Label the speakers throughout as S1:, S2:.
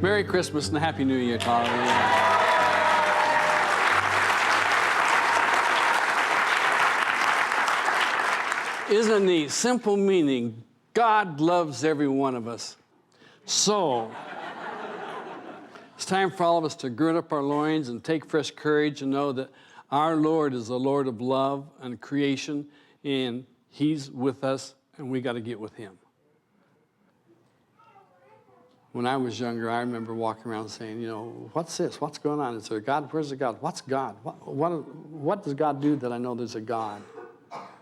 S1: Merry Christmas and a Happy New Year, Carl. Isn't it neat? Simple meaning. God loves every one of us. So, it's time for all of us to gird up our loins and take fresh courage and know that our Lord is the Lord of love and creation, and He's with us, and we got to get with Him. When I was younger, I remember walking around saying, what's this? What's going on? Is there a God? Where's the God? What's God? What does God do that I know there's a God?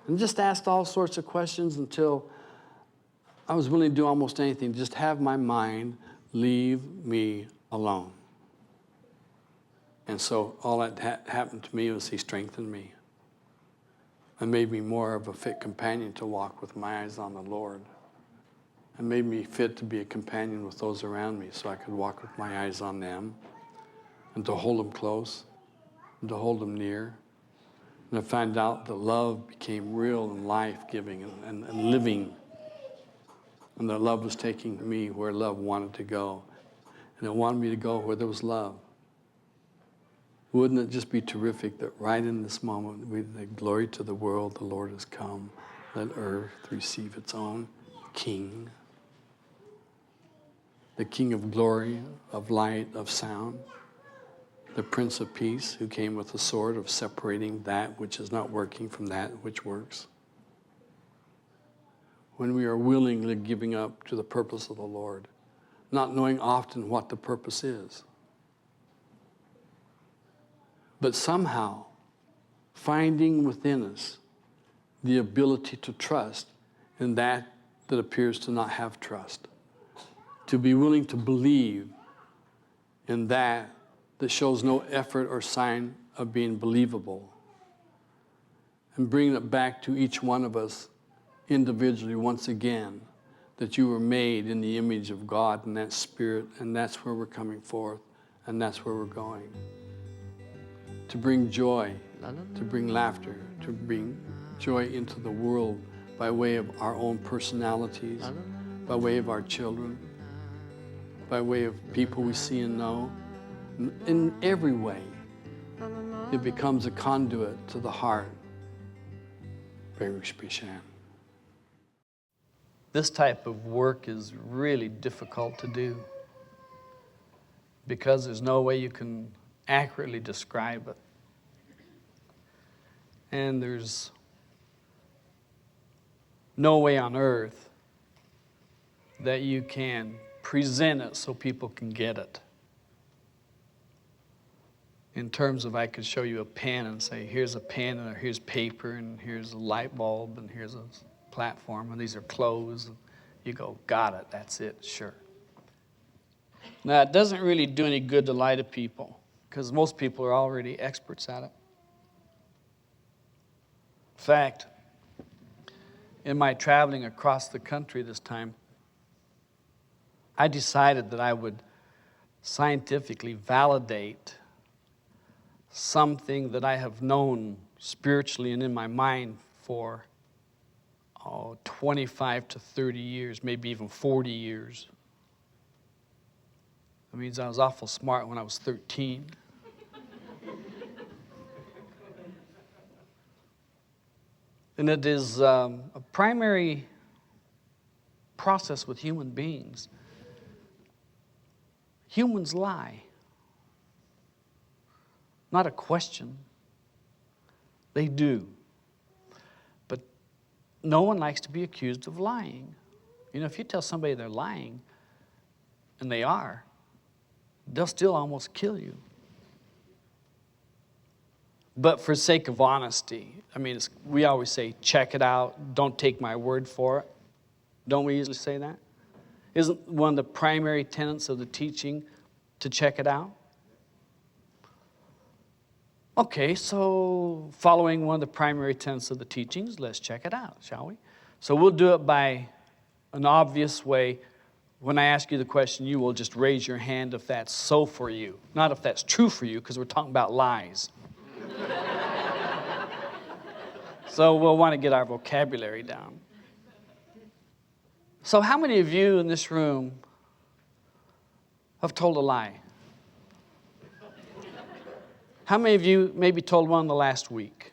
S1: And just asked all sorts of questions until I was willing to do almost anything, just have my mind leave me alone. And so all that happened to me was He strengthened me and made me more of a fit companion to walk with my eyes on the Lord, and made me fit to be a companion with those around me so I could walk with my eyes on them and to hold them close and to hold them near. And I found out that love became real and life-giving and living, and that love was taking me where love wanted to go. And it wanted me to go where there was love. Wouldn't it just be terrific that right in this moment, we say, glory to the world, the Lord has come. Let earth receive its own King. The King of glory, of light, of sound. The Prince of Peace, who came with the sword of separating that which is not working from that which works. When we are willingly giving up to the purpose of the Lord, not knowing often what the purpose is, but somehow finding within us the ability to trust in that appears to not have trust, to be willing to believe in that shows no effort or sign of being believable, and bringing it back to each one of us individually once again, that you were made in the image of God and that Spirit, and that's where we're coming forth, and that's where we're going. To bring joy, to bring laughter, to bring joy into the world by way of our own personalities, by way of our children, by way of people we see and know. In every way, it becomes a conduit to the heart.
S2: This type of work is really difficult to do because there's no way you can accurately describe it. And there's no way on earth that you can present it so people can get it. In terms of, I could show you a pen and say, here's a pen, and here's paper, and here's a light bulb, and here's a platform, and these are clothes. And you go, got it, that's it, sure. Now, it doesn't really do any good to lie to people, because most people are already experts at it. In fact, in my traveling across the country this time, I decided that I would scientifically validate something that I have known spiritually and in my mind for 25 to 30 years, maybe even 40 years. That means I was awful smart when I was 13. And it is a primary process with human beings. Humans lie. Not a question. They do. But no one likes to be accused of lying. If you tell somebody they're lying, and they are, they'll still almost kill you. But for sake of honesty, we always say, check it out, don't take my word for it. Don't we usually say that? Isn't one of the primary tenets of the teaching to check it out? Okay, so following one of the primary tenets of the teachings, let's check it out, shall we? So we'll do it by an obvious way. When I ask you the question, you will just raise your hand if that's so for you. Not if that's true for you, because we're talking about lies. So we'll want to get our vocabulary down. So how many of you in this room have told a lie? How many of you maybe told one in the last week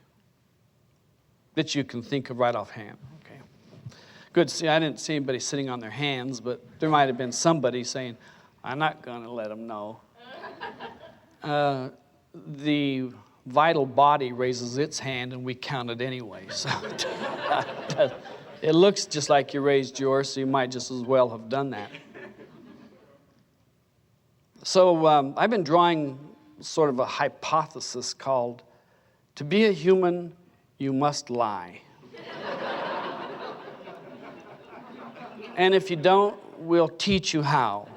S2: that you can think of right offhand? Okay. Good. See, I didn't see anybody sitting on their hands, but there might have been somebody saying, I'm not going to let them know. The vital body raises its hand, and we count it anyway. So it looks just like you raised yours, so you might just as well have done that. So I've been drawing sort of a hypothesis called, to be a human, you must lie. And if you don't, we'll teach you how.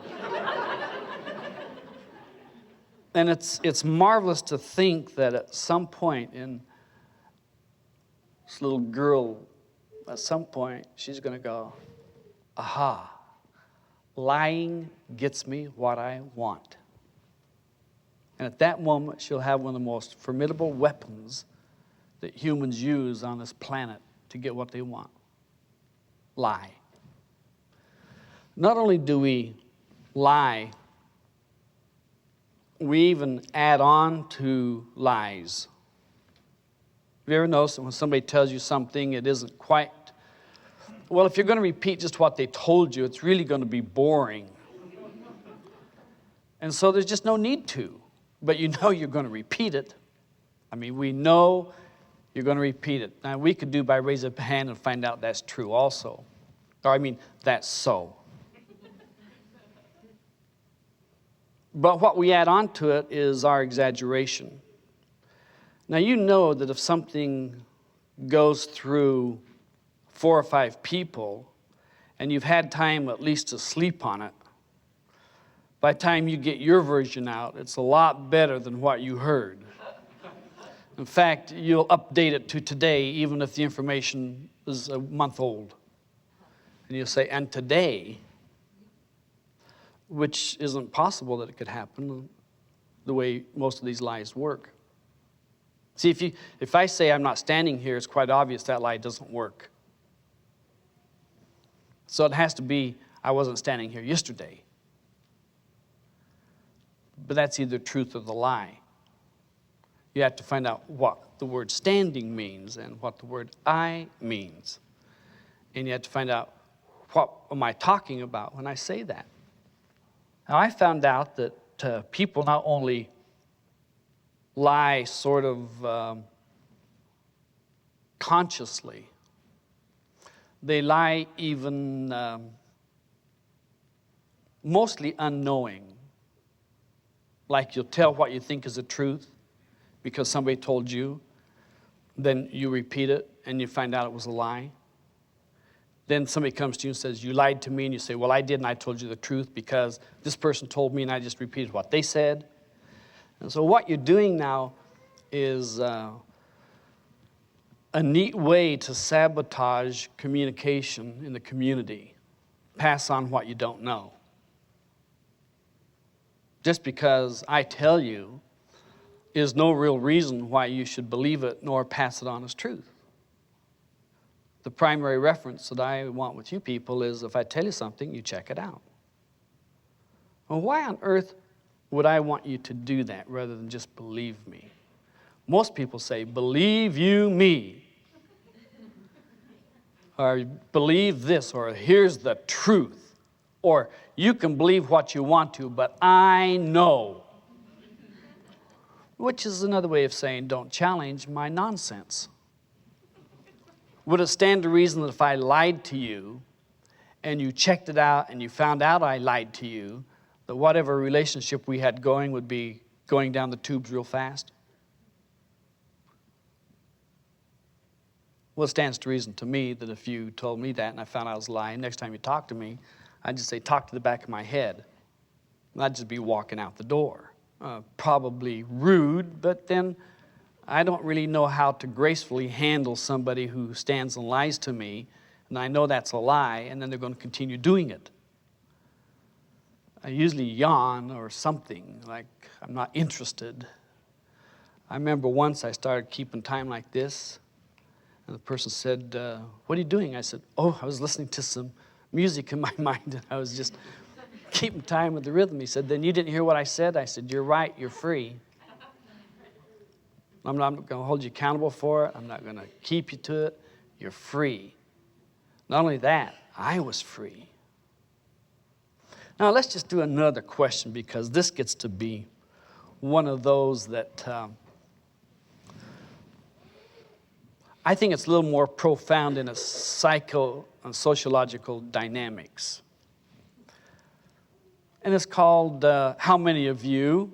S2: And it's marvelous to think that at some point in this little girl, at some point, she's going to go, aha, lying gets me what I want. And at that moment, she'll have one of the most formidable weapons that humans use on this planet to get what they want. Lie. Not only do we lie, we even add on to lies. Have you ever noticed that when somebody tells you something, it isn't quite, well, if you're going to repeat just what they told you, it's really going to be boring. And so there's just no need to. But you know you're going to repeat it. I mean, we know you're going to repeat it. Now, we could do by raising a hand and find out that's true also. Or, I mean, that's so. But what we add on to it is our exaggeration. Now, you know that if something goes through 4 or 5 people, and you've had time at least to sleep on it, by the time you get your version out, it's a lot better than what you heard. In fact, you'll update it to today, even if the information is a month old. And you'll say, and today, which isn't possible that it could happen the way most of these lies work. See, if I say I'm not standing here, it's quite obvious that lie doesn't work. So it has to be, I wasn't standing here yesterday. But that's either truth or the lie. You have to find out what the word standing means and what the word I means. And you have to find out, what am I talking about when I say that? Now, I found out that people not only lie sort of consciously, they lie even mostly unknowing. Like you'll tell what you think is the truth because somebody told you, then you repeat it and you find out it was a lie. Then somebody comes to you and says, you lied to me, and you say, well, I did, and I told you the truth because this person told me and I just repeated what they said. And so what you're doing now is a neat way to sabotage communication in the community. Pass on what you don't know. Just because I tell you is no real reason why you should believe it nor pass it on as truth. The primary reference that I want with you people is if I tell you something, you check it out. Well, why on earth would I want you to do that rather than just believe me? Most people say, believe you me. Or believe this, or here's the truth. Or you can believe what you want to, but I know. Which is another way of saying, don't challenge my nonsense. Would it stand to reason that if I lied to you, and you checked it out, and you found out I lied to you, that whatever relationship we had going would be going down the tubes real fast? Well, it stands to reason to me that if you told me that and I found out I was lying, next time you talk to me, I'd just say, talk to the back of my head. And I'd just be walking out the door. Probably rude, but then I don't really know how to gracefully handle somebody who stands and lies to me, and I know that's a lie, and then they're going to continue doing it. I usually yawn or something, like I'm not interested. I remember once I started keeping time like this, and the person said, what are you doing? I said, oh, I was listening to some music in my mind, and I was just keeping time with the rhythm. He said, then you didn't hear what I said? I said, you're right, you're free. I'm not going to hold you accountable for it. I'm not going to keep you to it. You're free. Not only that, I was free. Now, let's just do another question, because this gets to be one of those that I think it's a little more profound in its psycho and sociological dynamics. And it's called, how many of you,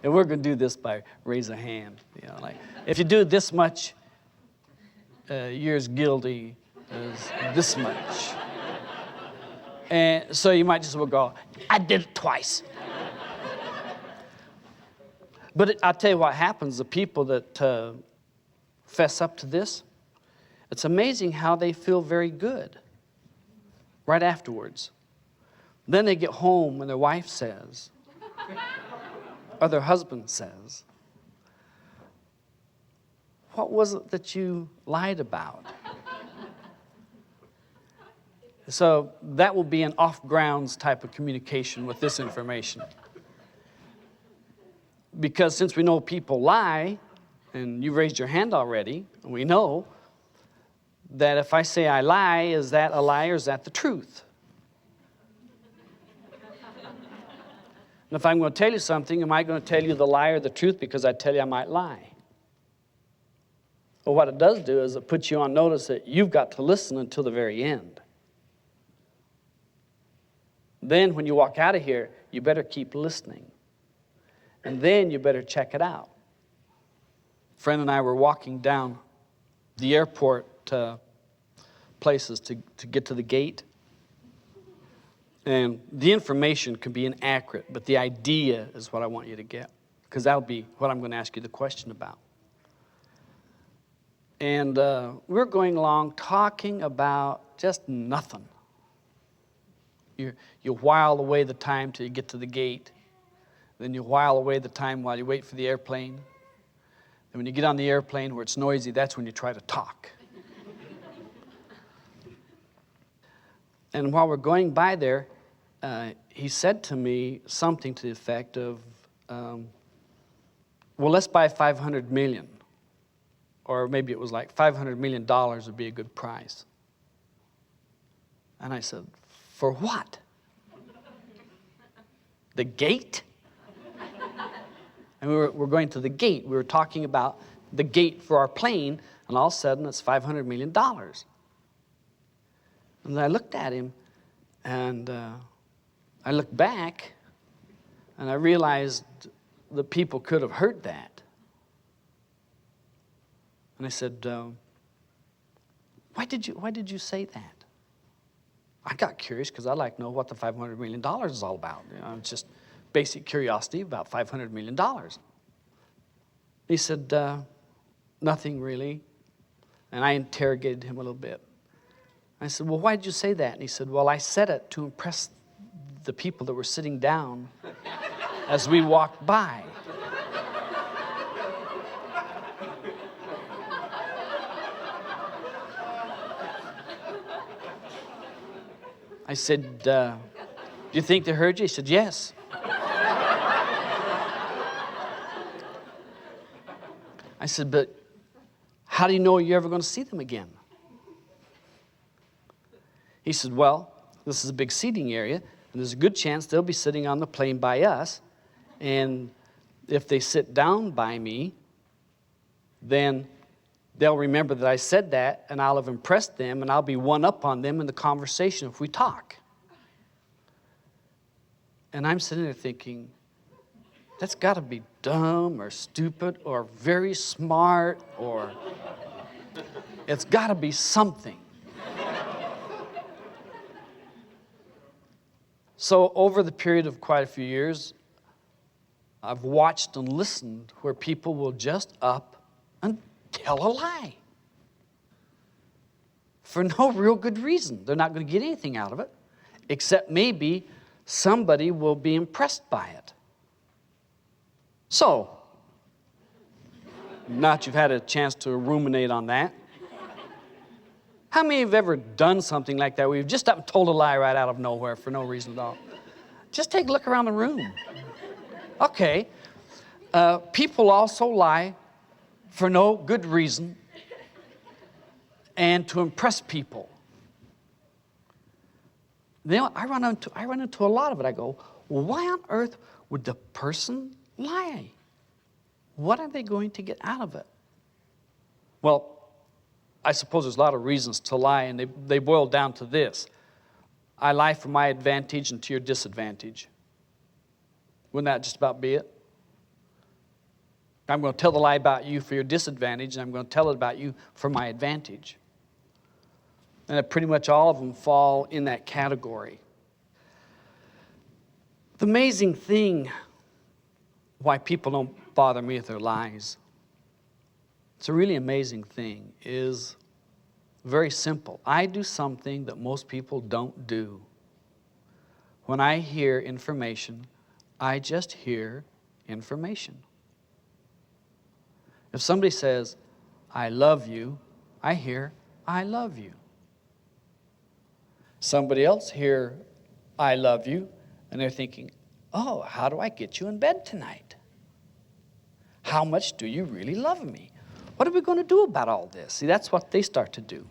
S2: and we're going to do this by raise a hand. You know, like, if you do this much, you're as guilty as this much. And so you might just well go, I did it twice. But I'll tell you what happens, the people that fess up to this, it's amazing how they feel very good right afterwards. Then they get home and their wife says, or their husband says, what was it that you lied about? So that will be an off-grounds type of communication with this information. Because since we know people lie, and you raised your hand already, and we know that if I say I lie, is that a lie or is that the truth? And if I'm going to tell you something, am I going to tell you the lie or the truth because I tell you I might lie? Well, what it does do is it puts you on notice that you've got to listen until the very end. Then when you walk out of here, you better keep listening. And then you better check it out. A friend and I were walking down the airport places to get to the gate. And the information can be inaccurate, but the idea is what I want you to get, because that'll be what I'm going to ask you the question about. And we're going along talking about just nothing. You while away the time till you get to the gate. Then you while away the time while you wait for the airplane. And when you get on the airplane where it's noisy, that's when you try to talk. And while we're going by there, he said to me something to the effect of, well, let's buy 500 million. Or maybe it was like $500 million would be a good price. And I said, for what? The gate? And we're going to the gate. We were talking about the gate for our plane, and all of a sudden it's $500 million. And then I looked at him, and I looked back, and I realized the people could have heard that. And I said, why did you say that? I got curious because I'd like to know what the $500 million is all about. You know, it's just basic curiosity about $500 million. He said, nothing really. And I interrogated him a little bit. I said, well, why did you say that? And he said, well, I said it to impress the people that were sitting down as we walked by. I said, do you think they heard you? He said, yes. I said, but how do you know you're ever going to see them again? He said, well, this is a big seating area, and there's a good chance they'll be sitting on the plane by us, and if they sit down by me, then they'll remember that I said that, and I'll have impressed them, and I'll be one up on them in the conversation if we talk. And I'm sitting there thinking, that's got to be dumb or stupid or very smart, or it's got to be something. So over the period of quite a few years, I've watched and listened where people will just up and tell a lie for no real good reason. They're not going to get anything out of it, except maybe somebody will be impressed by it. So, now that you've had a chance to ruminate on that, How many have ever done something like that where you've just up and told a lie right out of nowhere for no reason at all? Just take a look around the room. Okay. People also lie for no good reason and to impress people. You know, I run into a lot of it. I go, well, why on earth would the person lie? What are they going to get out of it? Well, I suppose there's a lot of reasons to lie, and they boil down to this. I lie for my advantage and to your disadvantage. Wouldn't that just about be it? I'm going to tell the lie about you for your disadvantage, and I'm going to tell it about you for my advantage. And pretty much all of them fall in that category. The amazing thing why people don't bother me with their lies, it's a really amazing thing, is very simple. I do something that most people don't do. When I hear information, I just hear information. If somebody says, I love you, I hear, I love you. Somebody else hear, I love you, and they're thinking, oh, how do I get you in bed tonight? How much do you really love me? What are we going to do about all this? See, that's what they start to do.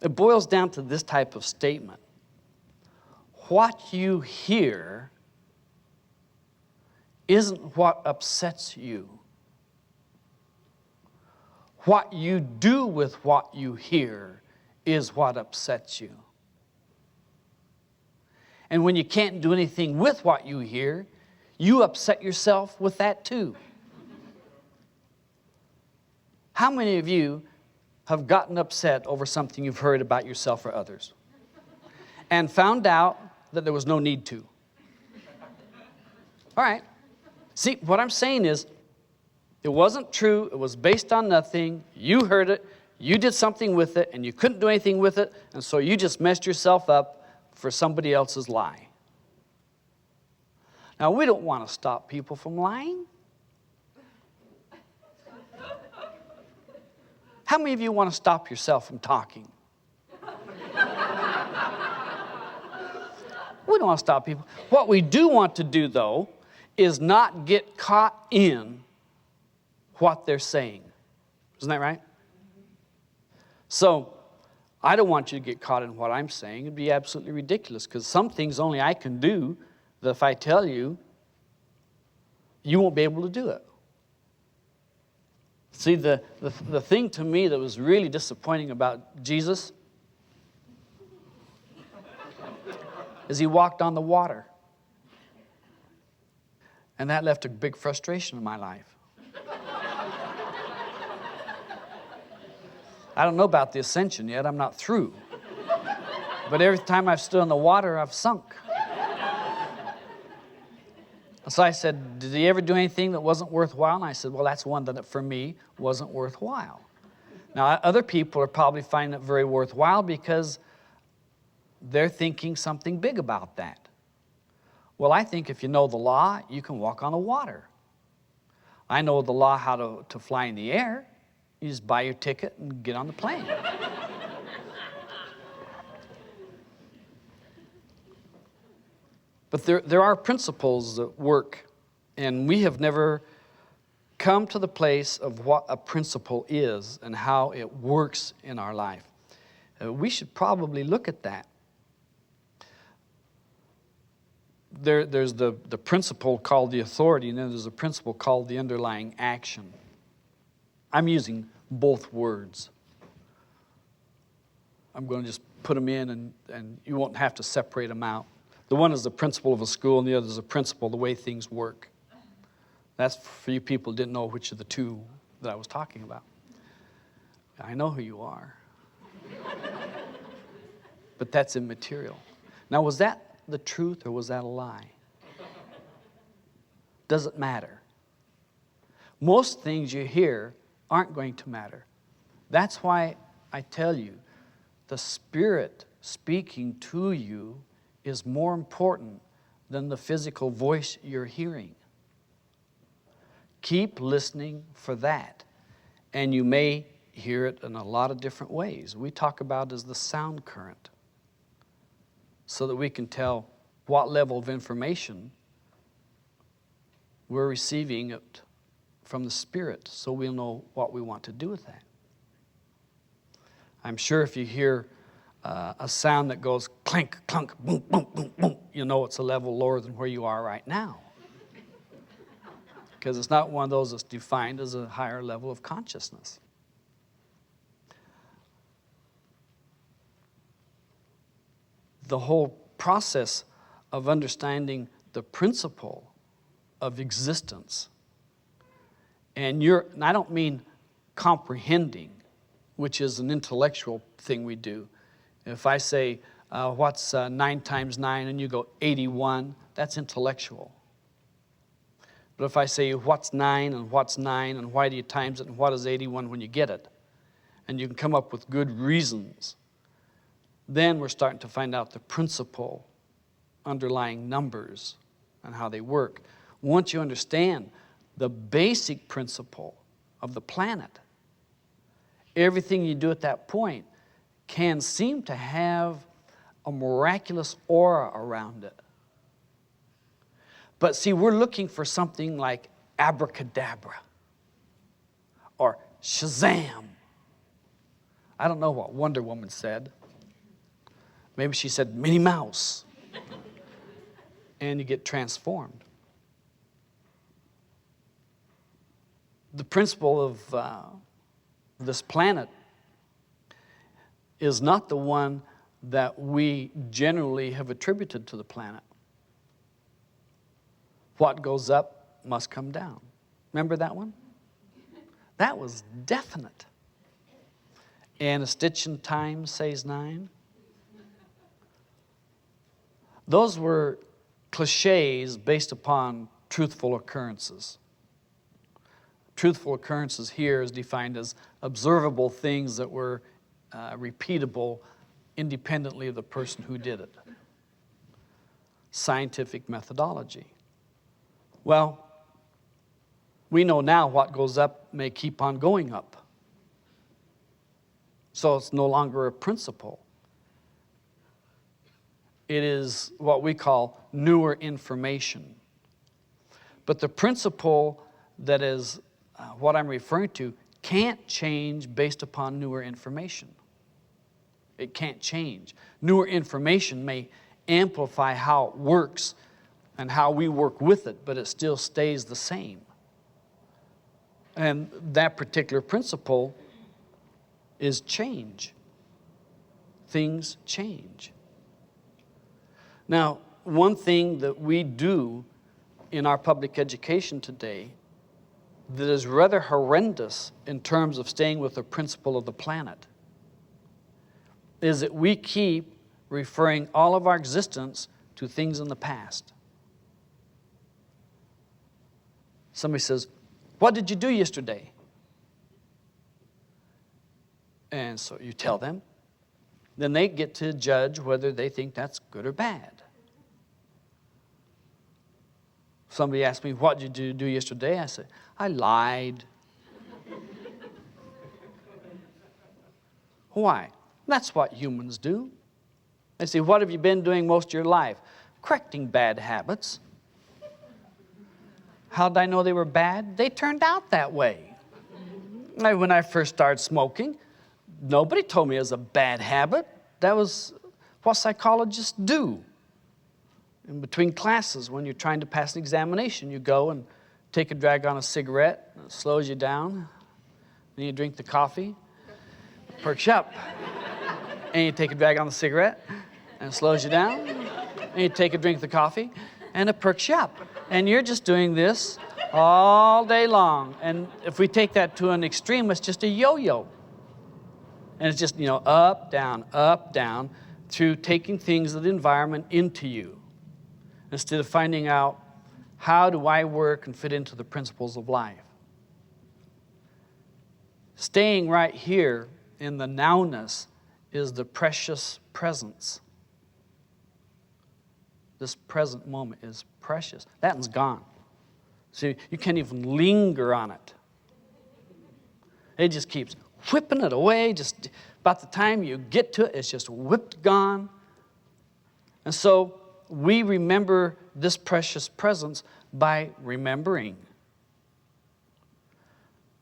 S2: It boils down to this type of statement. What you hear isn't what upsets you. What you do with what you hear is what upsets you. And when you can't do anything with what you hear, you upset yourself with that too. How many of you have gotten upset over something you've heard about yourself or others and found out that there was no need to? All right. See, what I'm saying is, it wasn't true, it was based on nothing, you heard it, you did something with it, and you couldn't do anything with it, and so you just messed yourself up for somebody else's lie. Now, we don't want to stop people from lying. How many of you want to stop yourself from talking? We don't want to stop people. What we do want to do, though, is not get caught in what they're saying. Isn't that right? So, I don't want you to get caught in what I'm saying. It'd be absolutely ridiculous, because some things only I can do that if I tell you, you won't be able to do it. See, the thing to me that was really disappointing about Jesus is he walked on the water. And that left a big frustration in my life. I don't know about the ascension yet. I'm not through. But every time I've stood in the water, I've sunk. So I said, did he ever do anything that wasn't worthwhile? And I said, well, that's one that for me wasn't worthwhile. Now, other people are probably finding it very worthwhile because they're thinking something big about that. Well, I think if you know the law, you can walk on the water. I know the law how to fly in the air. You just buy your ticket and get on the plane. But there are principles that work, and we have never come to the place of what a principle is and how it works in our life. We should probably look at that. There's the principle called the authority, and then there's a principle called the underlying action. I'm using both words. I'm going to just put them in, and you won't have to separate them out. The one is the principle of a school, and the other is the principle of the way things work. That's for you people who didn't know which of the two that I was talking about. I know who you are. But that's immaterial. Now, was that the truth or was that a lie? Does it matter? Most things you hear aren't going to matter. That's why I tell you, the Spirit speaking to you is more important than the physical voice you're hearing. Keep listening for that, and you may hear it in a lot of different ways. We talk about it as the sound current, so that we can tell what level of information we're receiving it from the Spirit, so we'll know what we want to do with that. I'm sure if you hear a sound that goes clink, clunk, boom, boom, boom, boom, you know it's a level lower than where you are right now. Because it's not one of those that's defined as a higher level of consciousness. The whole process of understanding the principle of existence, and I don't mean comprehending, which is an intellectual thing we do. If I say, what's 9 times 9, and you go 81, that's intellectual. But if I say, what's 9, and why do you times it, and what is 81 when you get it, and you can come up with good reasons, then we're starting to find out the principle underlying numbers and how they work. Once you understand the basic principle of the planet, everything you do at that point can seem to have a miraculous aura around it. But see, we're looking for something like abracadabra or Shazam. I don't know what Wonder Woman said. Maybe she said Minnie Mouse. And you get transformed. The principle of this planet is not the one that we generally have attributed to the planet. What goes up must come down. Remember that one? That was definite. And a stitch in time saves 9. Those were cliches based upon truthful occurrences. Truthful occurrences here is defined as observable things that were repeatable independently of the person who did it. Scientific methodology. Well, we know now what goes up may keep on going up. So it's no longer a principle. It is what we call newer information. But the principle that is what I'm referring to can't change based upon newer information. It can't change. Newer information may amplify how it works and how we work with it, but it still stays the same. And that particular principle is change. Things change. Now, one thing that we do in our public education today that is rather horrendous in terms of staying with the principle of the planet is that we keep referring all of our existence to things in the past. Somebody says, "What did you do yesterday?" And so you tell them. Then they get to judge whether they think that's good or bad. Somebody asked me, "What did you do yesterday?" I said, "I lied." Why? That's what humans do. They say, "What have you been doing most of your life?" "Correcting bad habits." How did I know they were bad? They turned out that way. When I first started smoking, nobody told me it was a bad habit. That was what psychologists do. In between classes, when you're trying to pass an examination, you go and take a drag on a cigarette. It slows you down. Then you drink the coffee. It perks you up. And you take a drag on the cigarette, and it slows you down. And you take a drink of the coffee, and it perks you up. And you're just doing this all day long. And if we take that to an extreme, it's just a yo-yo. And it's just, up, down, through taking things of the environment into you, instead of finding out, how do I work and fit into the principles of life? Staying right here in the nowness is the precious presence. This present moment is precious. That one's gone. See, you can't even linger on it. It just keeps whipping it away. Just about the time you get to it, it's just whipped gone. And so we remember this precious presence by remembering.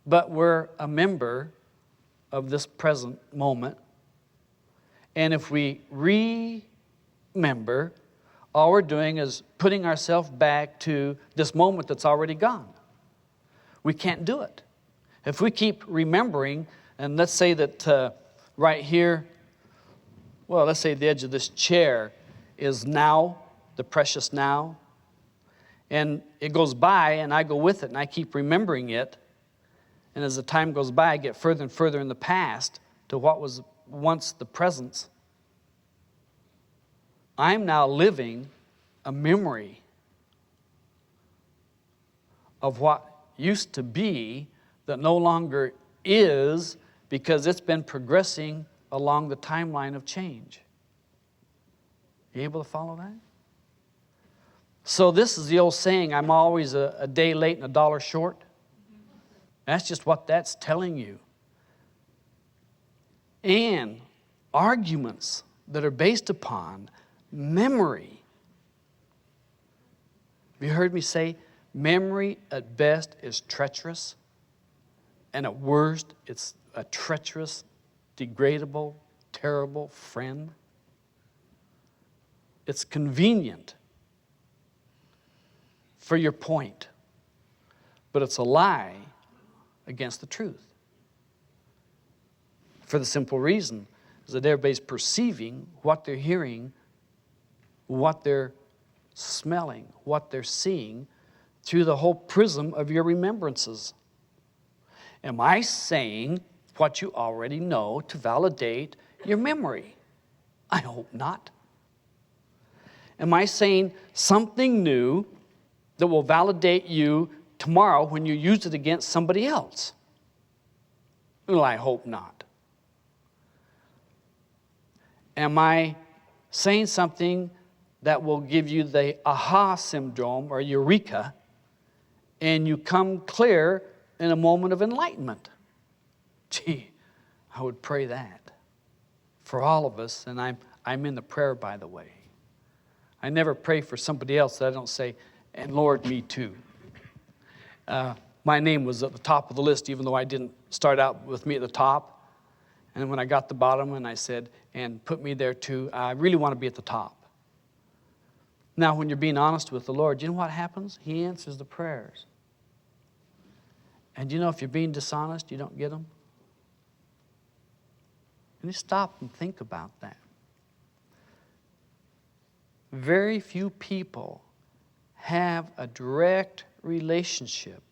S2: But we're a member of this present moment. And if we remember, all we're doing is putting ourselves back to this moment that's already gone. We can't do it. If we keep remembering, and let's say that right here, well, let's say the edge of this chair is now, the precious now, and it goes by and I go with it and I keep remembering it, and as the time goes by, I get further and further in the past to what was once the presence. I'm now living a memory of what used to be that no longer is, because it's been progressing along the timeline of change. You able to follow that? So this is the old saying, I'm always a day late and a dollar short. That's just what that's telling you. And arguments that are based upon memory. Have you heard me say, memory at best is treacherous, and at worst it's a treacherous, degradable, terrible friend? It's convenient for your point, but it's a lie against the truth. For the simple reason is that everybody's perceiving what they're hearing, what they're smelling, what they're seeing through the whole prism of your remembrances. Am I saying what you already know to validate your memory? I hope not. Am I saying something new that will validate you tomorrow when you use it against somebody else? Well, I hope not. Am I saying something that will give you the aha syndrome or eureka, and you come clear in a moment of enlightenment? Gee, I would pray that for all of us, and I'm in the prayer, by the way. I never pray for somebody else that I don't say, and Lord, me too. My name was at the top of the list, even though I didn't start out with me at the top. And when I got the bottom, and I said, and put me there too, I really want to be at the top. Now, when you're being honest with the Lord, you know what happens? He answers the prayers. And you know, if you're being dishonest, you don't get them. And you stop and think about that. Very few people have a direct relationship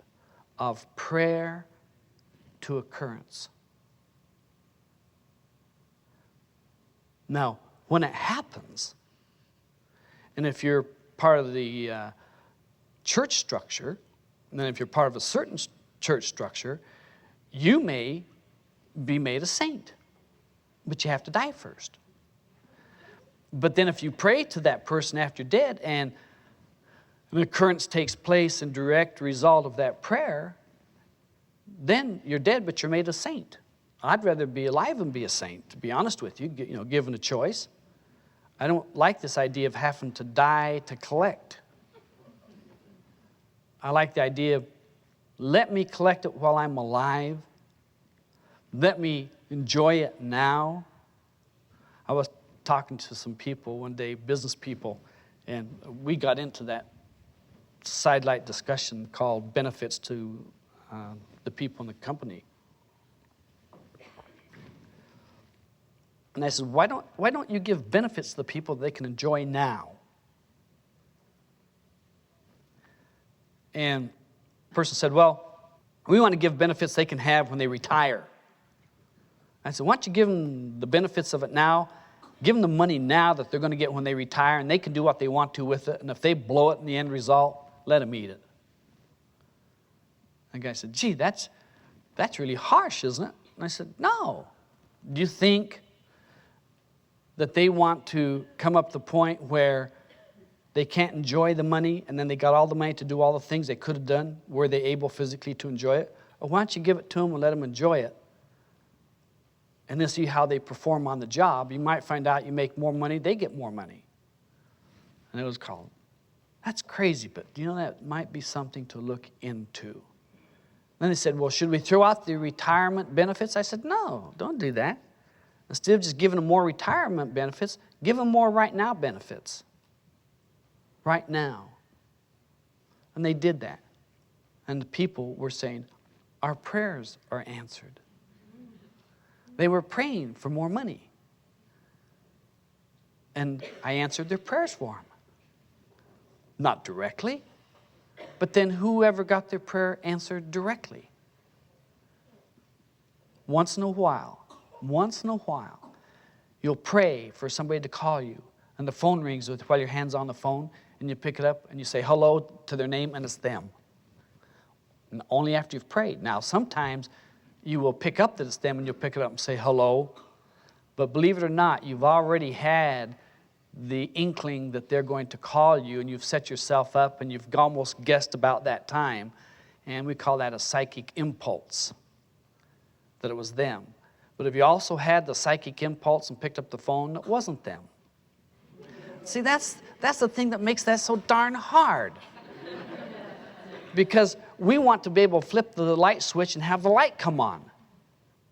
S2: of prayer to occurrence. Now, when it happens, and if you're part of the church structure, and then if you're part of a certain church structure, you may be made a saint, but you have to die first. But then if you pray to that person after you're dead, and an occurrence takes place in direct result of that prayer, then you're dead, but you're made a saint. I'd rather be alive than be a saint, to be honest with you, given a choice. I don't like this idea of having to die to collect. I like the idea of, let me collect it while I'm alive. Let me enjoy it now. I was talking to some people one day, business people, and we got into that sidelight discussion called benefits to the people in the company. And I said, why don't you give benefits to the people that they can enjoy now? And the person said, well, we want to give benefits they can have when they retire. I said, why don't you give them the benefits of it now? Give them the money now that they're going to get when they retire, and they can do what they want to with it. And if they blow it in the end result, let them eat it. The guy said, gee, that's really harsh, isn't it? And I said, no. Do you think that they want to come up to the point where they can't enjoy the money, and then they got all the money to do all the things they could have done? Were they able physically to enjoy it? Or why don't you give it to them and let them enjoy it and then see how they perform on the job. You might find out you make more money, they get more money. And it was called, that's crazy, but you know, that might be something to look into. Then they said, well, should we throw out the retirement benefits? I said, no, don't do that. Instead of just giving them more retirement benefits, give them more right now benefits. Right now. And they did that. And the people were saying, our prayers are answered. They were praying for more money. And I answered their prayers for them. Not directly, but then whoever got their prayer answered directly. Once in a while, you'll pray for somebody to call you, and the phone rings while your hand's on the phone, and you pick it up and you say hello to their name, and it's them. And only after you've prayed. Now, sometimes you will pick up that it's them, and you'll pick it up and say hello. But believe it or not, you've already had the inkling that they're going to call you, and you've set yourself up, and you've almost guessed about that time. And we call that a psychic impulse, that it was them. But if you also had the psychic impulse and picked up the phone, it wasn't them. See, that's the thing that makes that so darn hard. Because we want to be able to flip the light switch and have the light come on.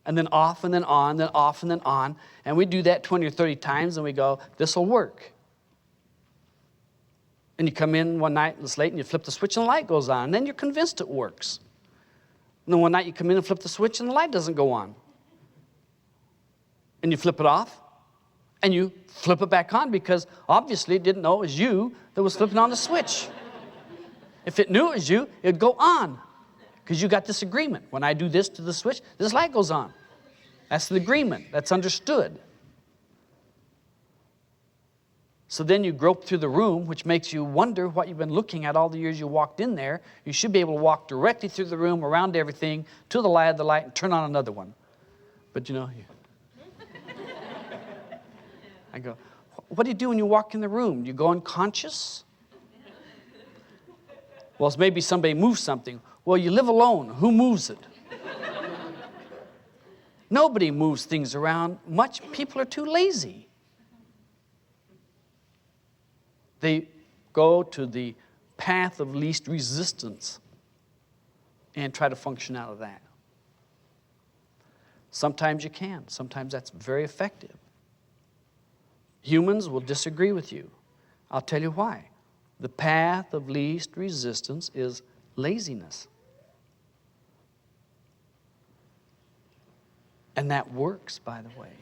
S2: And then off, and then on, then off, and then on. And we do that 20 or 30 times, and we go, this will work. And you come in one night and it's late, and you flip the switch, and the light goes on. And then you're convinced it works. And then one night you come in and flip the switch, and the light doesn't go on. And you flip it off, and you flip it back on, because obviously it didn't know it was you that was flipping on the switch. If it knew it was you, it'd go on. Because you got this agreement. When I do this to the switch, this light goes on. That's the agreement. That's understood. So then you grope through the room, which makes you wonder what you've been looking at all the years you walked in there. You should be able to walk directly through the room, around everything, to the light of the light, and turn on another one. But you know, I go, what do you do when you walk in the room? Do you go unconscious? Well, it's maybe somebody moves something. Well, you live alone. Who moves it? Nobody moves things around much. People are too lazy. They go to the path of least resistance and try to function out of that. Sometimes you can. Sometimes that's very effective. Humans will disagree with you. I'll tell you why. The path of least resistance is laziness. And that works, by the way.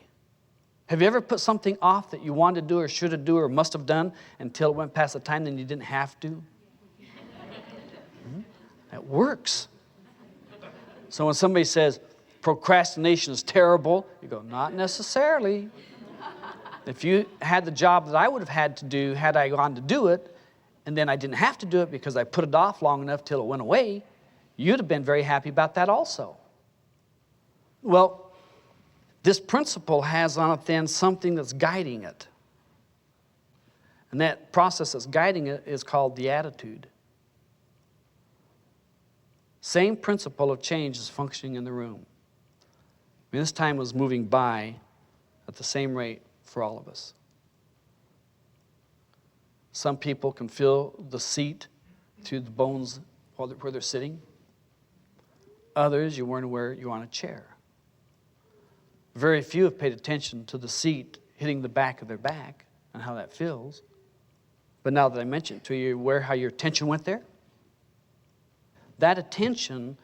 S2: Have you ever put something off that you wanted to do or should have done or must have done until it went past the time, then you didn't have to? That works. So when somebody says procrastination is terrible, you go, not necessarily. If you had the job that I would have had to do had I gone to do it, and then I didn't have to do it because I put it off long enough till it went away, you'd have been very happy about that also. Well, this principle has on it then something that's guiding it. And that process that's guiding it is called the attitude. Same principle of change is functioning in the room. I mean, this time was moving by at the same rate for all of us. Some people can feel the seat through the bones where they're sitting. Others, you weren't aware you're on a chair. Very few have paid attention to the seat hitting the back of their back and how that feels. But now that I mentioned it to you, aware how your attention went there? That attention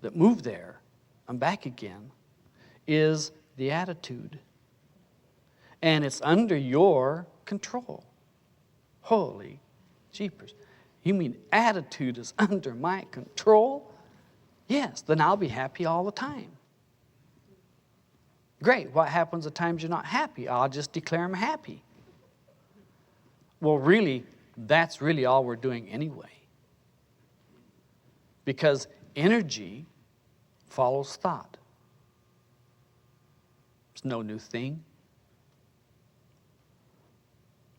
S2: that moved there and back again is the attitude. And it's under your control. Holy jeepers. You mean attitude is under my control? Yes, then I'll be happy all the time. Great, what happens the times you're not happy? I'll just declare I'm happy. Well, really, that's really all we're doing anyway. Because energy follows thought. It's no new thing.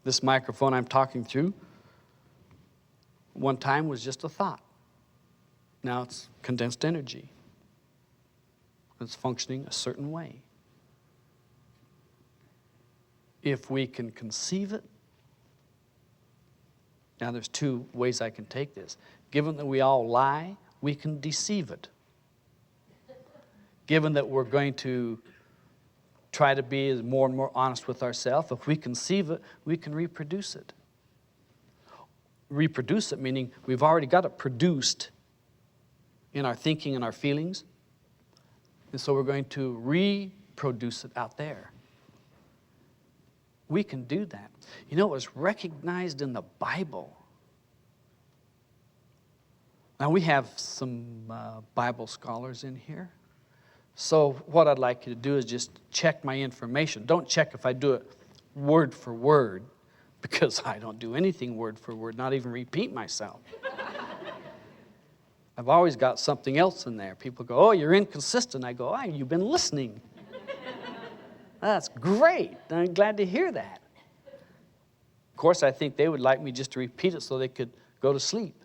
S2: This microphone I'm talking through, one time was just a thought. Now it's condensed energy. It's functioning a certain way. if we can conceive it. Now there's two ways I can take this. Given that we all lie, we can deceive it. Given that we're going to try to be more and more honest with ourselves, if we conceive it, we can reproduce it. Reproduce it meaning we've already got it produced in our thinking and our feelings, and so we're going to reproduce it out there. We can do that. You know, it was recognized in the Bible. Now, we have some Bible scholars in here. So what I'd like you to do is just check my information. Don't check if I do it word for word, because I don't do anything word for word, not even repeat myself. I've always got something else in there. People go, oh, you're inconsistent. I go, oh, you've been listening. That's great. I'm glad to hear that. Of course, I think they would like me just to repeat it so they could go to sleep.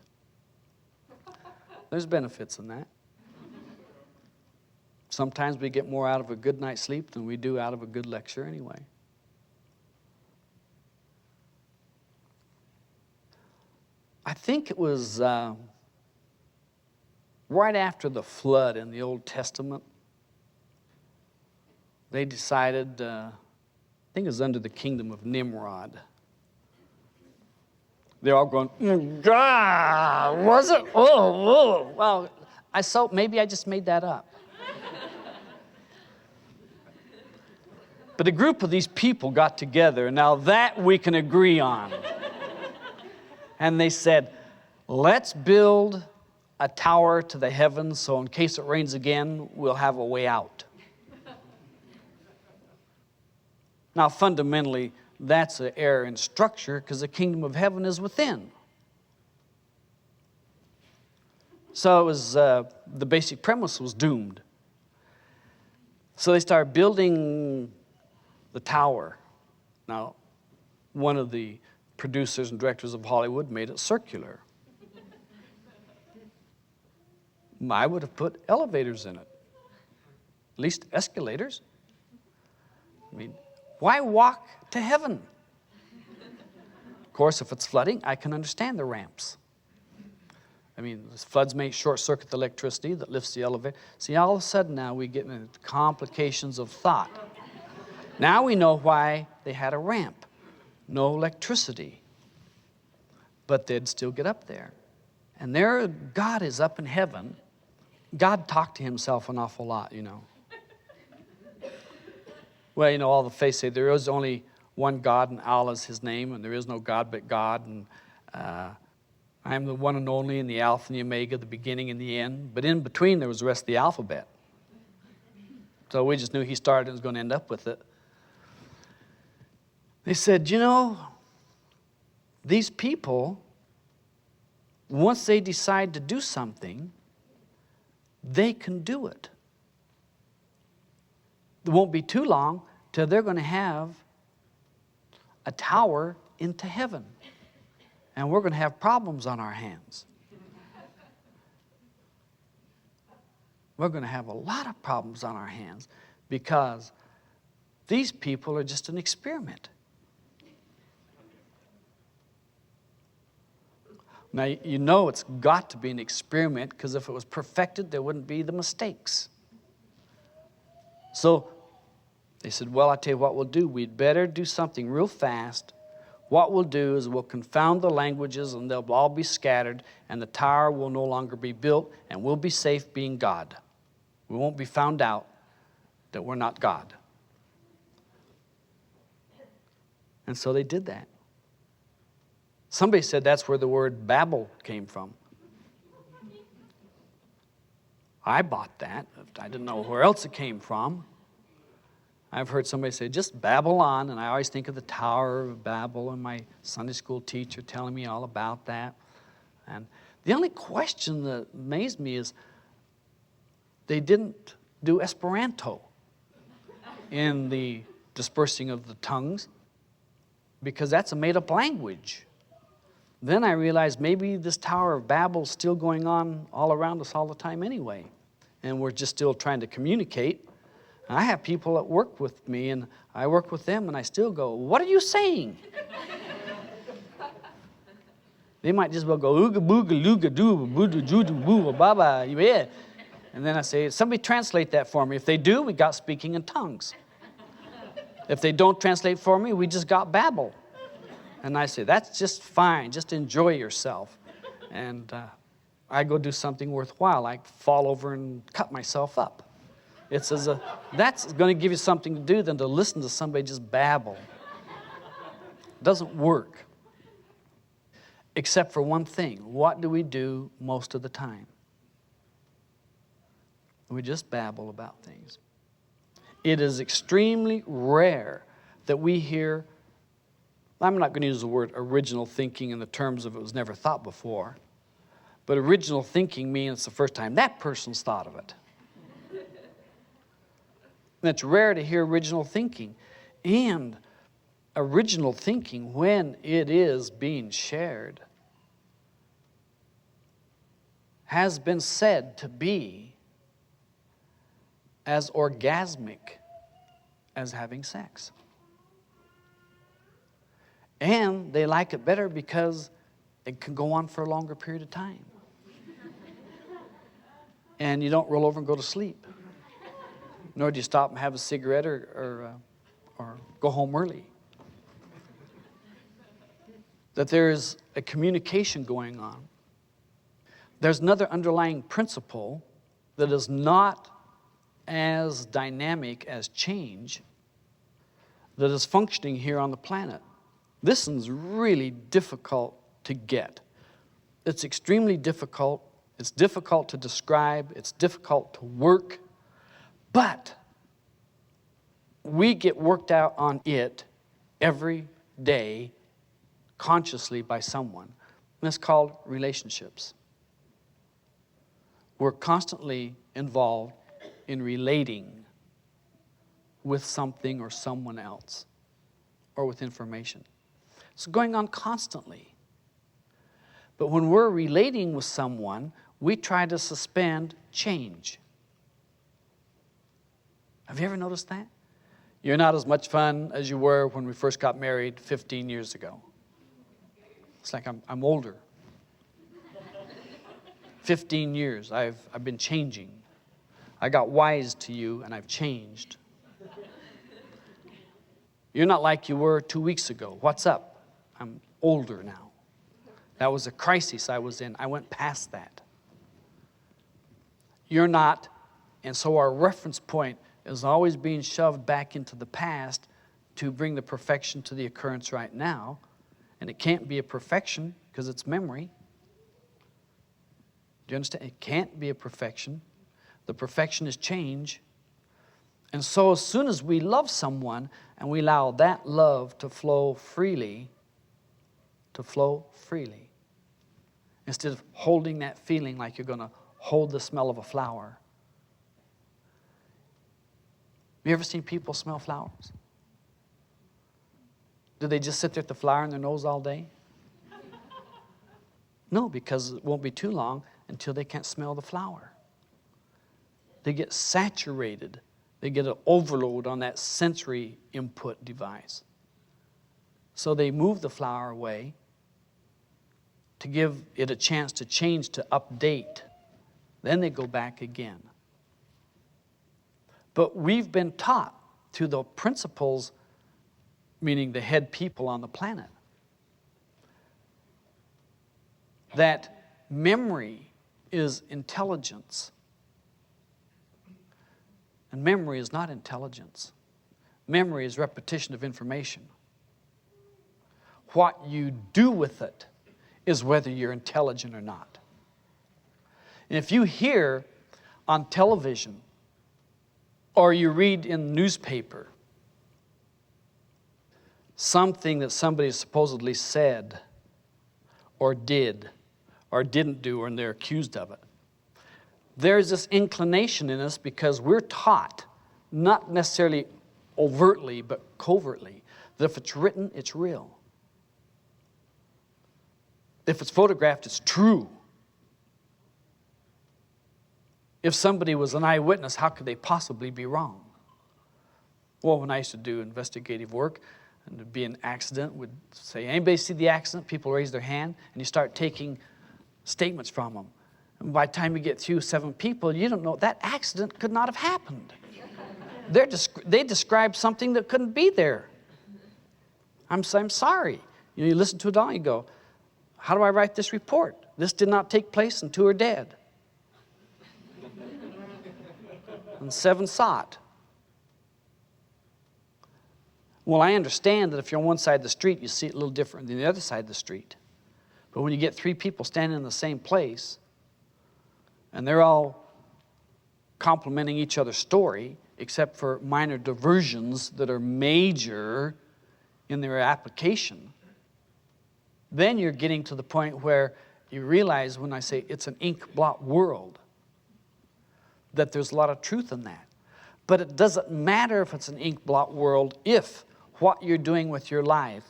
S2: There's benefits in that. Sometimes we get more out of a good night's sleep than we do out of a good lecture anyway. I think it was right after the flood in the Old Testament. They decided, I think it was under the kingdom of Nimrod. They're all going, God, was it? Oh. Well, maybe I just made that up. But a group of these people got together, and now that we can agree on. And they said, let's build a tower to the heavens so in case it rains again, we'll have a way out. Now, fundamentally, that's an error in structure because the kingdom of heaven is within. So it was, the basic premise was doomed. So they started building the tower. Now, one of the producers and directors of Hollywood made it circular. I would have put elevators in it, at least escalators. I mean, why walk to heaven? Of course, if it's flooding, I can understand the ramps. I mean, the floods may short-circuit the electricity that lifts the elevator. See, all of a sudden now we get into complications of thought. Now we know why they had a ramp. No electricity. But they'd still get up there. And there God is up in heaven. God talked to himself an awful lot, you know. Well, you know, all the faiths say there is only one God and Allah is his name, and there is no God but God, and I am the one and only, and the Alpha and the Omega, the beginning and the end. But in between there was the rest of the alphabet. So we just knew he started and was going to end up with it. They said, you know, these people, once they decide to do something, they can do it. It won't be too long till they're going to have a tower into heaven. And we're going to have problems on our hands. We're going to have a lot of problems on our hands because these people are just an experiment. Now, you know it's got to be an experiment because if it was perfected, there wouldn't be the mistakes. So they said, well, I'll tell you what we'll do. We'd better do something real fast. What we'll do is we'll confound the languages and they'll all be scattered and the tower will no longer be built and we'll be safe being God. We won't be found out that we're not God. And so they did that. Somebody said that's where the word Babel came from. I bought that. I didn't know where else it came from. I've heard somebody say, just babble on, and I always think of the Tower of Babel and my Sunday school teacher telling me all about that. And the only question that amazed me is they didn't do Esperanto in the dispersing of the tongues because that's a made-up language. Then I realized maybe this Tower of Babel is still going on all around us all the time anyway. And we're just still trying to communicate. I have people that work with me, and I work with them, and I still go, what are you saying? They might just well go, ooga booga looga doo, boo doo boo, baba, yeah. And then I say, somebody translate that for me. If they do, we got speaking in tongues. If they don't translate for me, we just got babble. And I say, that's just fine. Just enjoy yourself. And I go do something worthwhile. I fall over and cut myself up. It's that's going to give you something to do than to listen to somebody just babble. It doesn't work. Except for one thing. What do we do most of the time? We just babble about things. It is extremely rare that we hear, I'm not going to use the word original thinking in the terms of it was never thought before, but original thinking means it's the first time that person's thought of it. And it's rare to hear original thinking. And original thinking, when it is being shared, has been said to be as orgasmic as having sex. And they like it better because it can go on for a longer period of time. And you don't roll over and go to sleep. Nor do you stop and have a cigarette or go home early. That there is a communication going on. There's another underlying principle that is not as dynamic as change that is functioning here on the planet. This one's really difficult to get. It's extremely difficult. It's difficult to describe. It's difficult to work. But we get worked out on it every day consciously by someone. And it's called relationships. We're constantly involved in relating with something or someone else or with information. It's going on constantly. But when we're relating with someone, we try to suspend change. Have you ever noticed that? You're not as much fun as you were when we first got married 15 years ago. It's like I'm older. 15 years, I've been changing. I got wise to you and I've changed. You're not like you were 2 weeks ago. What's up? I'm older now. That was a crisis I was in. I went past that. You're not, and so our reference point is always being shoved back into the past to bring the perfection to the occurrence right now. And it can't be a perfection because it's memory. Do you understand? It can't be a perfection. The perfection is change. And so as soon as we love someone and we allow that love to flow freely, instead of holding that feeling like you're going to hold the smell of a flower. Have you ever seen people smell flowers? Do they just sit there with the flower in their nose all day? No, because it won't be too long until they can't smell the flower. They get saturated. They get an overload on that sensory input device. So they move the flower away to give it a chance to change, to update. Then they go back again. But we've been taught through the principles, meaning the head people on the planet, that memory is intelligence. And memory is not intelligence. Memory is repetition of information. What you do with it is whether you're intelligent or not. And if you hear on television or you read in the newspaper something that somebody supposedly said or did or didn't do and they're accused of it, there's this inclination in us because we're taught, not necessarily overtly but covertly, that if it's written, it's real. If it's photographed, it's true. If somebody was an eyewitness, how could they possibly be wrong? Well, when I used to do investigative work, and there'd be an accident, would say, anybody see the accident? People raise their hand, and you start taking statements from them. And by the time you get through 7 people, you don't know, that accident could not have happened. They described something that couldn't be there. I'm sorry. You listen to it all, and you go, how do I write this report? This did not take place and 2 are dead. And 7 saw it. Well, I understand that if you're on one side of the street, you see it a little different than the other side of the street. But when you get 3 people standing in the same place, and they're all complimenting each other's story, except for minor diversions that are major in their application, then you're getting to the point where you realize, when I say it's an ink blot world, that there's a lot of truth in that. But it doesn't matter if it's an ink blot world if what you're doing with your life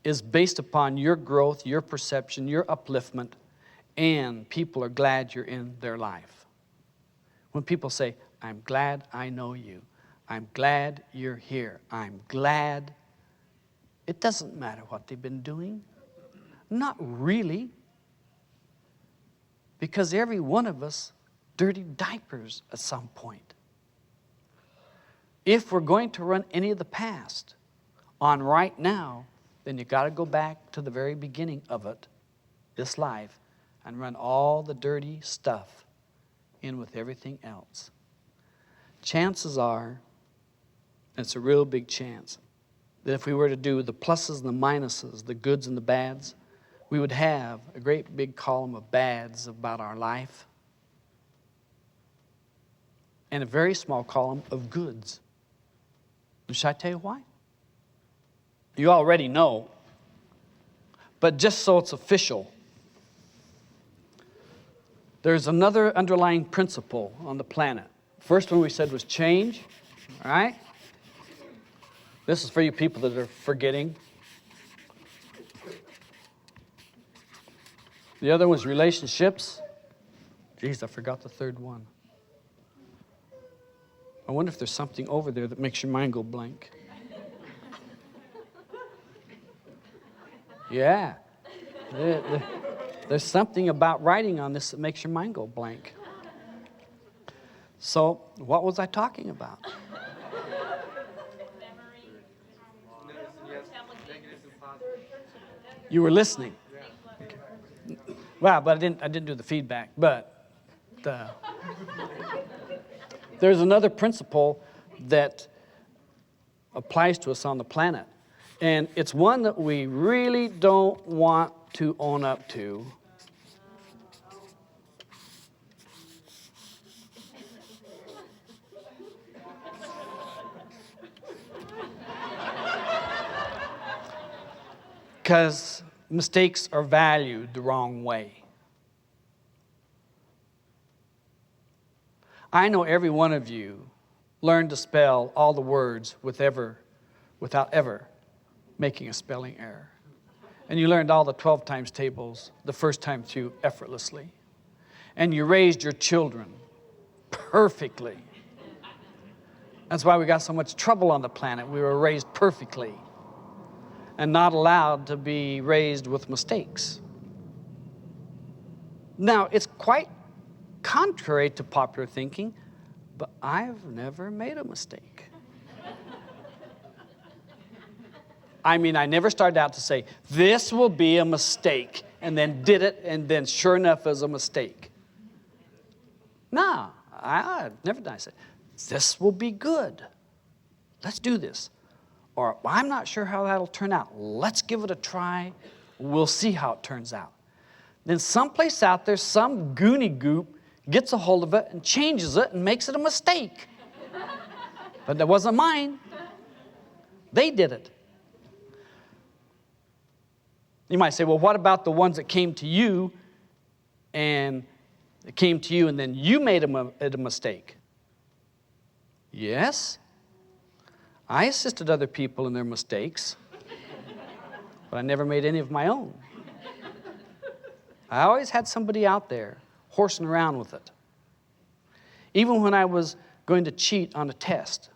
S2: is based upon your growth, your perception, your upliftment, and people are glad you're in their life. When people say, I'm glad I know you, I'm glad you're here, I'm glad, it doesn't matter what they've been doing. Not really. Because every one of us dirty diapers at some point. If we're going to run any of the past on right now, then you got to go back to the very beginning of it, this life, and run all the dirty stuff in with everything else. Chances are, and it's a real big chance, that if we were to do the pluses and the minuses, the goods and the bads, we would have a great big column of bads about our life and a very small column of goods. Should I tell you why? You already know, but just so it's official, there's another underlying principle on the planet. First one we said was change, all right? This is for you people that are forgetting. The other was relationships. Geez, I forgot the third one. I wonder if there's something over there that makes your mind go blank. Yeah. There's something about writing on this that makes your mind go blank. So, what was I talking about? You were listening. Okay. Wow, but I didn't do the feedback. But there's another principle that applies to us on the planet. And it's one that we really don't want to own up to. Because mistakes are valued the wrong way. I know every one of you learned to spell all the words without ever making a spelling error. And you learned all the 12 times tables the first time through effortlessly. And you raised your children perfectly. That's why we got so much trouble on the planet. We were raised perfectly and not allowed to be raised with mistakes. Now, it's quite contrary to popular thinking, but I've never made a mistake. I mean, I never started out to say, this will be a mistake, and then did it, and then sure enough, it was a mistake. No, I never done. I said, this will be good. Let's do this. Or, I'm not sure how that'll turn out. Let's give it a try. We'll see how it turns out. Then someplace out there, some goony goop gets a hold of it and changes it and makes it a mistake. But that wasn't mine. They did it. You might say, well, what about the ones that came to you and then you made it a mistake? Yes. I assisted other people in their mistakes, but I never made any of my own. I always had somebody out there horsing around with it. Even when I was going to cheat on a test,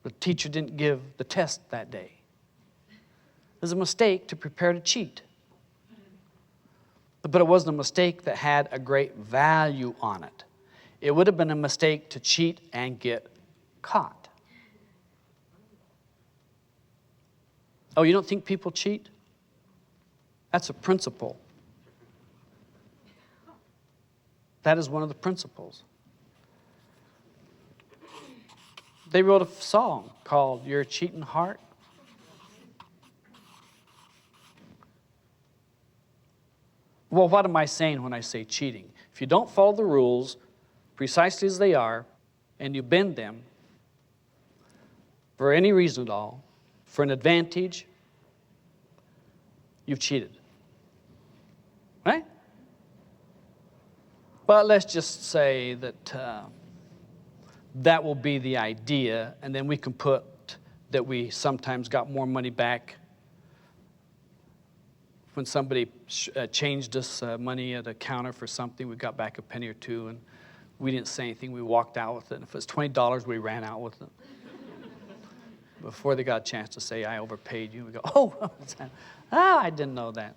S2: the teacher didn't give the test that day. It was a mistake to prepare to cheat. But it wasn't a mistake that had a great value on it. It would have been a mistake to cheat and get caught. Oh, you don't think people cheat? That's a principle. That is one of the principles. They wrote a song called You're a Cheating Heart. Well, what am I saying when I say cheating? If you don't follow the rules precisely as they are, and you bend them for any reason at all, for an advantage, you've cheated. Right? But let's just say that that will be the idea, and then we can put that we sometimes got more money back when somebody changed us money at a counter for something. We got back a penny or two, and we didn't say anything. We walked out with it. And if it was $20, we ran out with it. Before they got a chance to say, I overpaid you, we go, oh, I didn't know that.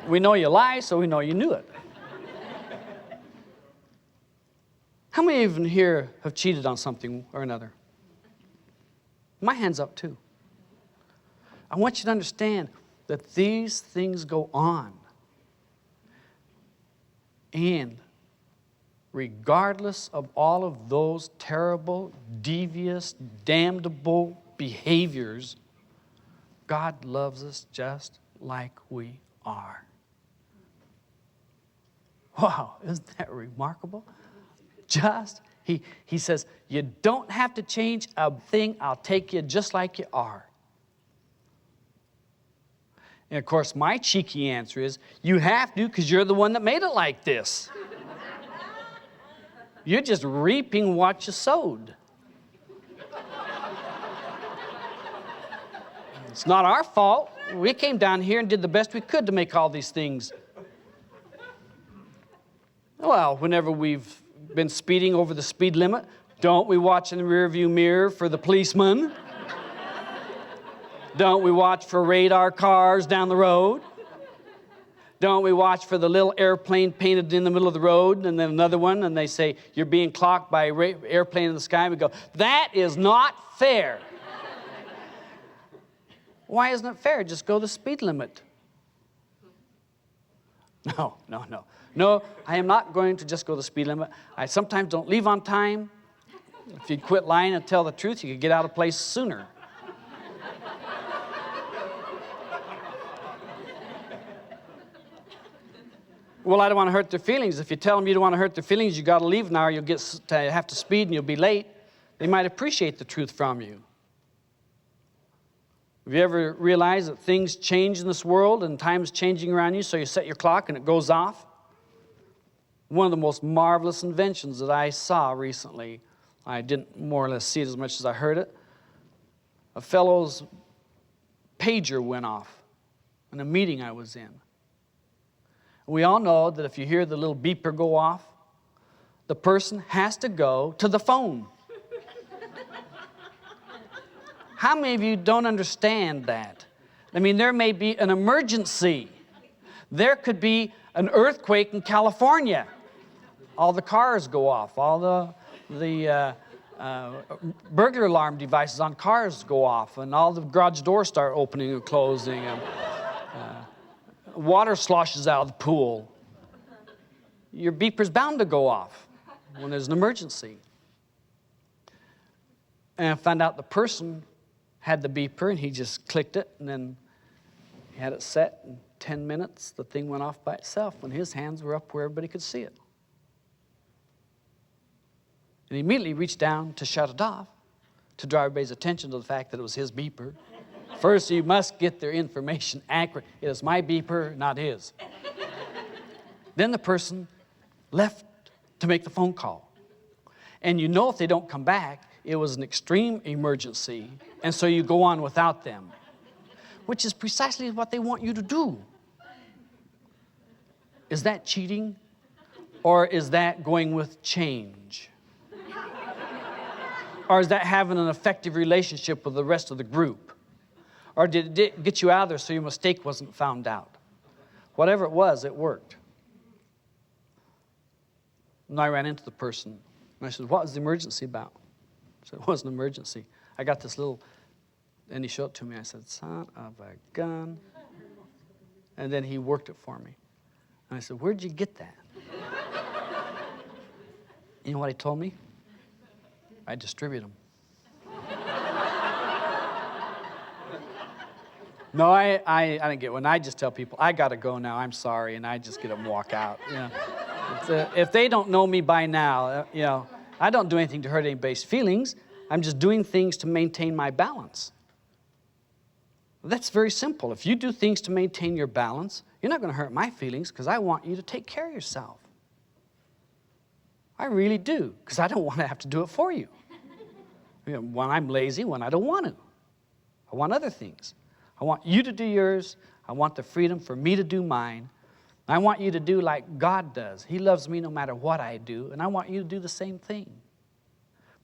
S2: We know you lie, so we know you knew it. How many of you here have cheated on something or another? My hand's up too. I want you to understand that these things go on. And regardless of all of those terrible, devious, damnable behaviors, God loves us just like we are. Wow, isn't that remarkable? He says, you don't have to change a thing. I'll take you just like you are. And of course, my cheeky answer is, you have to because you're the one that made it like this. You're just reaping what you sowed. It's not our fault. We came down here and did the best we could to make all these things. Well, whenever we've been speeding over the speed limit, don't we watch in the rearview mirror for the policeman? Don't we watch for radar cars down the road? Don't we watch for the little airplane painted in the middle of the road, and then another one, and they say, you're being clocked by an airplane in the sky? We go, that is not fair. Why isn't it fair? Just go the speed limit. No, I am not going to just go the speed limit. I sometimes don't leave on time. If you'd quit lying and tell the truth, you could get out of place sooner. Well, I don't want to hurt their feelings. If you tell them you don't want to hurt their feelings, you got to leave now, or you'll have to speed and you'll be late. They might appreciate the truth from you. Have you ever realized that things change in this world and time's changing around you, so you set your clock and it goes off? One of the most marvelous inventions that I saw recently, I didn't more or less see it as much as I heard it. A fellow's pager went off in a meeting I was in. We all know that if you hear the little beeper go off, the person has to go to the phone. How many of you don't understand that? I mean, there may be an emergency. There could be an earthquake in California. All the cars go off. All the burglar alarm devices on cars go off, and all the garage doors start opening and closing. And, water sloshes out of the pool. Your beeper's bound to go off when there's an emergency. And I found out the person had the beeper, and he just clicked it, and then he had it set. In 10 minutes, the thing went off by itself when his hands were up where everybody could see it. And he immediately reached down to shut it off, to draw everybody's attention to the fact that it was his beeper. First, you must get their information accurate. It is my beeper, not his. Then the person left to make the phone call. And you know if they don't come back, it was an extreme emergency, and so you go on without them, which is precisely what they want you to do. Is that cheating, or is that going with change? Or is that having an effective relationship with the rest of the group? Or did it get you out of there so your mistake wasn't found out? Whatever it was, it worked. And I ran into the person. And I said, what was the emergency about? I said, it wasn't an emergency. I got this little, and he showed it to me. I said, son of a gun. And then he worked it for me. And I said, where'd you get that? You know what he told me? I distribute them. No, I didn't get one. I just tell people, I got to go now. I'm sorry. And I just get them walk out. You know? If they don't know me by now, you know, I don't do anything to hurt anybody's feelings. I'm just doing things to maintain my balance. That's very simple. If you do things to maintain your balance, you're not going to hurt my feelings because I want you to take care of yourself. I really do, because I don't want to have to do it for you. You know, when I'm lazy, when I don't want to. I want other things. I want you to do yours. I want the freedom for me to do mine. I want you to do like God does. He loves me no matter what I do, and I want you to do the same thing.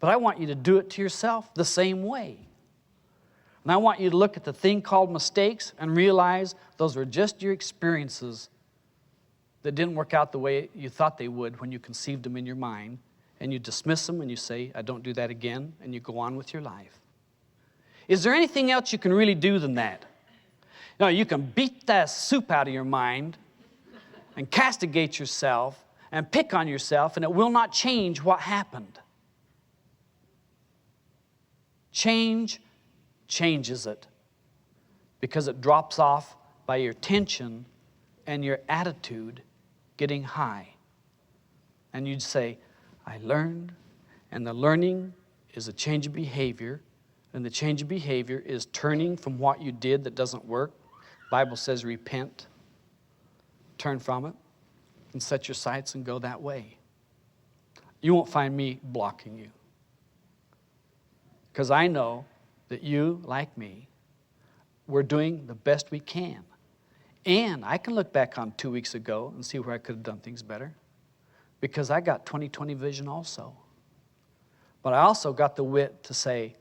S2: But I want you to do it to yourself the same way. And I want you to look at the thing called mistakes and realize those were just your experiences that didn't work out the way you thought they would when you conceived them in your mind. And you dismiss them and you say, I don't do that again, and you go on with your life. Is there anything else you can really do than that? No, you can beat that soup out of your mind and castigate yourself and pick on yourself, and it will not change what happened. Change changes it because it drops off by your tension and your attitude getting high. And you'd say, I learned, and the learning is a change of behavior, and the change of behavior is turning from what you did that doesn't work. The Bible says repent, turn from it, and set your sights and go that way. You won't find me blocking you, because I know that you, like me, we're doing the best we can. And I can look back on 2 weeks ago and see where I could have done things better, because I got 20/20 vision also. But I also got the wit to say,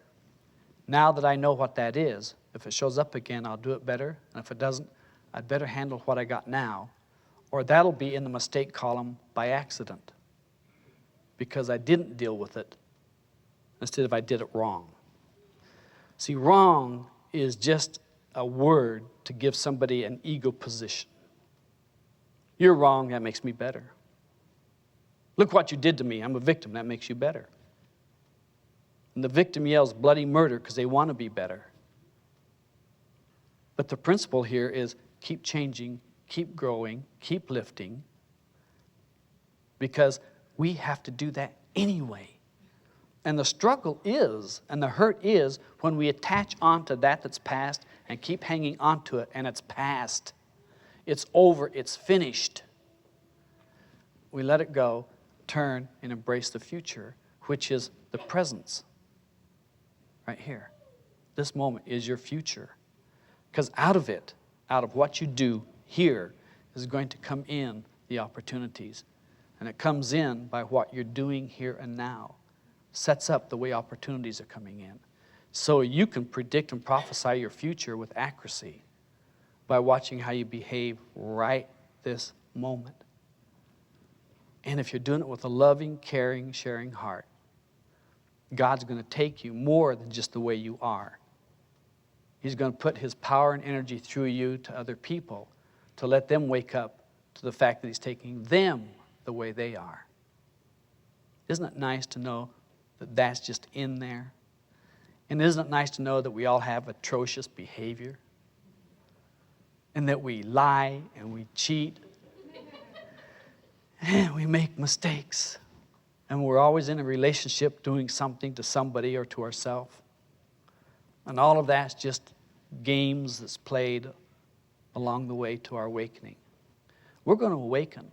S2: now that I know what that is, if it shows up again, I'll do it better. And if it doesn't, I'd better handle what I got now, or that'll be in the mistake column by accident, because I didn't deal with it instead of I did it wrong. See, wrong is just a word to give somebody an ego position. You're wrong, that makes me better. Look what you did to me, I'm a victim, that makes you better. And the victim yells bloody murder because they want to be better. But the principle here is keep changing, keep growing, keep lifting, because we have to do that anyway. And the struggle is, and the hurt is, when we attach onto that that's past and keep hanging onto it, and it's past. It's over, it's finished. We let it go, turn, and embrace the future, which is the presence. Right here. This moment is your future. Because out of it, out of what you do here, is going to come in the opportunities. And it comes in by what you're doing here and now. Sets up the way opportunities are coming in. So you can predict and prophesy your future with accuracy by watching how you behave right this moment. And if you're doing it with a loving, caring, sharing heart, God's going to take you more than just the way you are. He's going to put His power and energy through you to other people to let them wake up to the fact that He's taking them the way they are. Isn't it nice to know that that's just in there? And isn't it nice to know that we all have atrocious behavior? And that we lie and we cheat and we make mistakes. And we're always in a relationship doing something to somebody or to ourselves. And all of that's just games that's played along the way to our awakening. We're going to awaken.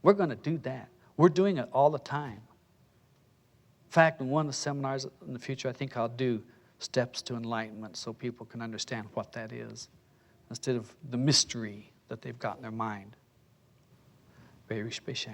S2: We're going to do that. We're doing it all the time. In fact, in one of the seminars in the future, I think I'll do steps to enlightenment so people can understand what that is instead of the mystery that they've got in their mind. Very special.